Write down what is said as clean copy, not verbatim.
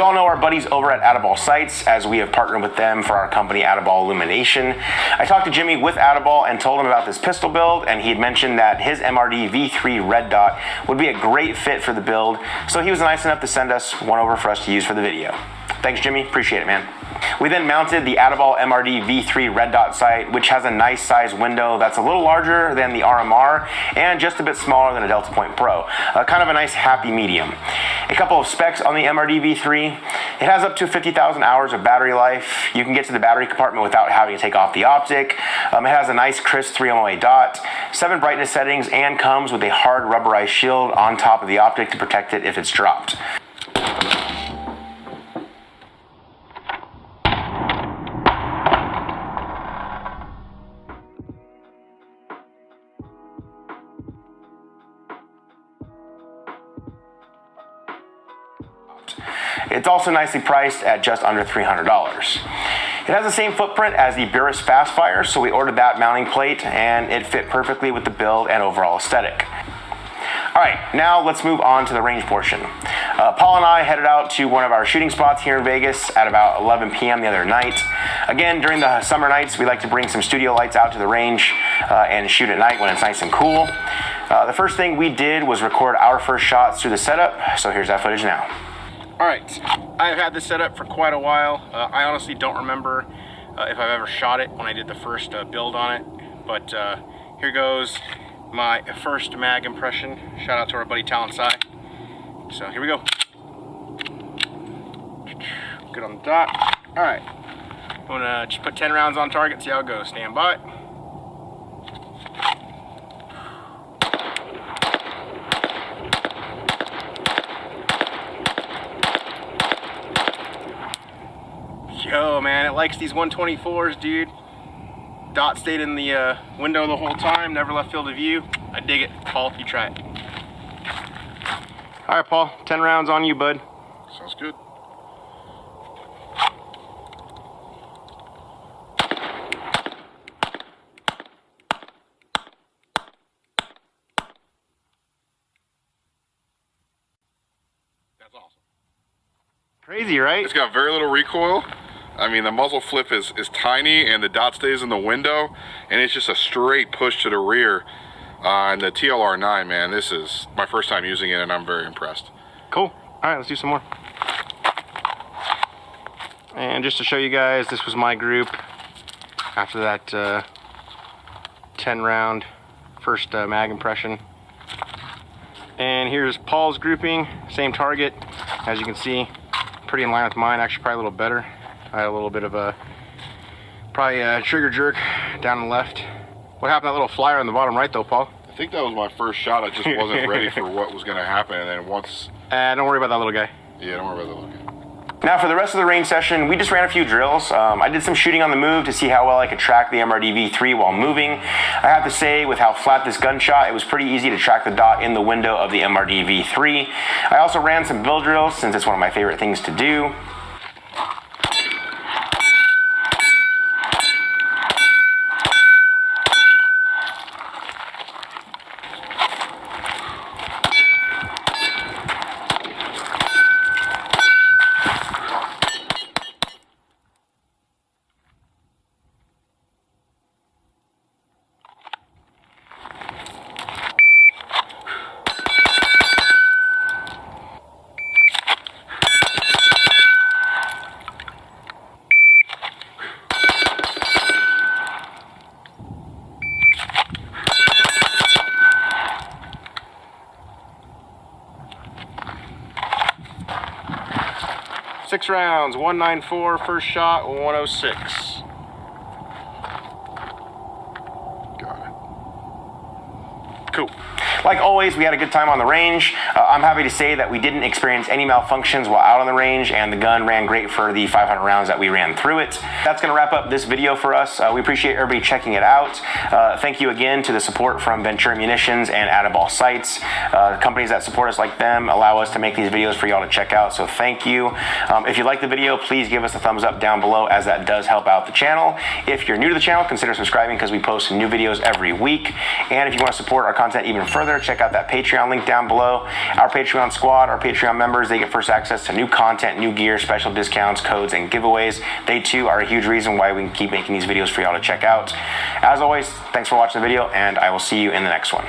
all know our buddies over at Atibal Sights, as we have partnered with them for our company Atibal Illumination. I talked to Jimmy with Atibal and told him about this pistol build, and he had mentioned that his MRD V3 Red Dot would be a great fit for the build, so he was nice enough to send us one over for us to use for the video. Thanks, Jimmy. Appreciate it, man. We then mounted the Atibal MRD V3 Red Dot sight, which has a nice size window that's a little larger than the RMR and just a bit smaller than a Delta Point Pro. Kind of a nice happy medium. A couple of specs on the MRD V3. It has up to 50,000 hours of battery life. You can get to the battery compartment without having to take off the optic. It has a nice crisp 3MOA dot, 7 brightness settings, and comes with a hard rubberized shield on top of the optic to protect it if it's dropped. It's also nicely priced at just under $300. It has the same footprint as the Burris Fastfire, so we ordered that mounting plate and it fit perfectly with the build and overall aesthetic. All right, now let's move on to the range portion. Paul and I headed out to one of our shooting spots here in Vegas at about 11 p.m. the other night. Again, during the summer nights, we like to bring some studio lights out to the range and shoot at night when it's nice and cool. The first thing we did was record our first shots through the setup, so here's that footage now. All right, I've had this set up for quite a while. I honestly don't remember if I've ever shot it when I did the first build on it, but here goes my first mag impression. Shout out to our buddy Talon Sai. So here we go. Good on the dot. All right, I'm gonna just put 10 rounds on target, see how it goes. Stand by. Yo, man, it likes these 124s, dude. Dot stayed in the window the whole time, never left field of view. I dig it. Paul, you try it. All right, Paul, 10 rounds on you, bud. Sounds good. That's awesome. Crazy, right? It's got very little recoil. I mean, the muzzle flip is tiny and the dot stays in the window, and it's just a straight push to the rear. And the TLR9, man, this is my first time using it and I'm very impressed. Cool. All right, let's do some more. And just to show you guys, this was my group after that 10 round first mag impression. And here's Paul's grouping, same target. As you can see, pretty in line with mine, actually probably a little better. I had a little bit of a, probably a trigger jerk down the left. What happened to that little flyer on the bottom right though, Paul? I think that was my first shot. I just wasn't ready for what was going to happen. And then once... don't worry about that little guy. Yeah, don't worry about that little guy. Now for the rest of the range session, we just ran a few drills. I did some shooting on the move to see how well I could track the MRD V3 while moving. I have to say, with how flat this gun shot, it was pretty easy to track the dot in the window of the MRD V3. I also ran some build drills since it's one of my favorite things to do. Six rounds, 194, first shot, 106. Got it. Cool. Like always, we had a good time on the range. I'm happy to say that we didn't experience any malfunctions while out on the range, and the gun ran great for the 500 rounds that we ran through it. That's going to wrap up this video for us. We appreciate everybody checking it out. Thank you again to the support from Ventura Munitions and Atibal Sights. Companies that support us like them allow us to make these videos for y'all to check out, so thank you. If you like the video, please give us a thumbs up down below, as that does help out the channel. If you're new to the channel, consider subscribing because we post new videos every week. And if you want to support our content even further, further, check out that Patreon link down below. Our Patreon squad, our Patreon members, they get first access to new content, new gear, special discounts, codes, and giveaways. They too are a huge reason why we can keep making these videos for y'all to check out. As always, thanks for watching the video, and I will see you in the next one.